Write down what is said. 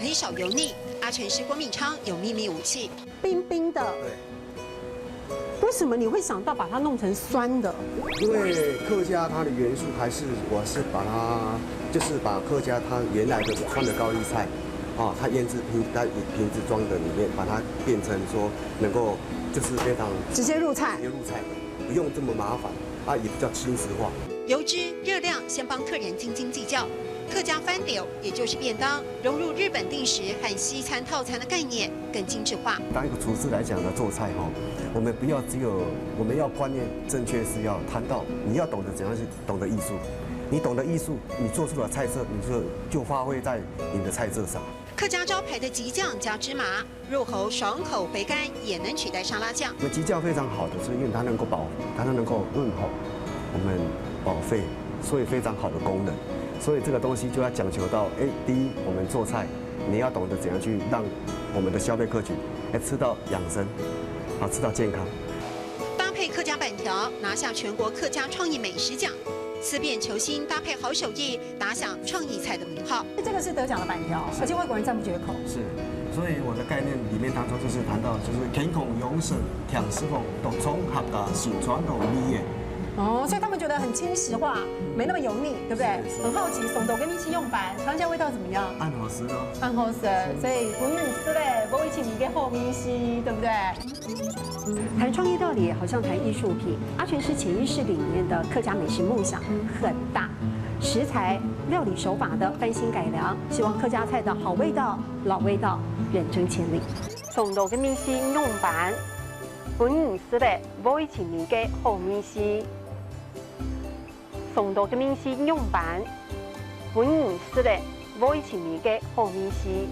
里少油腻。阿全师郭敏昌有秘密武器，冰冰的。对。为什么你会想到把它弄成酸的？因为客家它的元素我是把它就是把客家它原来的川的高丽菜，啊，它腌制在瓶子装的里面，把它变成说能够就是非常直接入菜，不用这么麻烦，啊，也比较轻食化。油脂、热量先帮客人斤斤计较。客家翻流，也就是便当，融入日本定食和西餐套餐的概念，更精致化。当一个厨师来讲呢，做菜哈，我们不要我们要观念正确，是要谈到你要懂得怎样去懂得艺术，你懂得艺术，你做出了菜色，你就发挥在你的菜色上。客家招牌的极酱加芝麻，入口爽口回甘，也能取代沙拉酱。我们极酱非常好的是因为它能够润喉，我们保肺，所以非常好的功能。所以这个东西就要讲求到，第一，我们做菜，你要懂得怎样去让我们的消费客群，吃到养生，吃到健康。搭配客家板条，拿下全国客家创意美食奖。思辨求新，搭配好手艺，打响创意菜的名号。这个是得奖的板条，而且外国人赞不绝口。是，所以我的概念里面当中就是谈到，就是天空永生、甜师傅都综合的新传统美业。哦，所以他们觉得很轻食化，没那么油腻，对不对？很好奇，松豆跟米奇用板，尝一下味道怎么样？暗好食哦，暗好食，所以不是吃嘞，不会一起米跟后米西，对不对？谈创意料理好像谈艺术品，阿全师潜意识里面的客家美食梦想很大，食材、料理手法的翻新改良，希望客家菜的好味道、老味道远征千里。松豆跟米西用板，本意是嘞，不一起米跟后米西。松豆嘅面絲用板，本意是咧，我以前米嘅好面絲。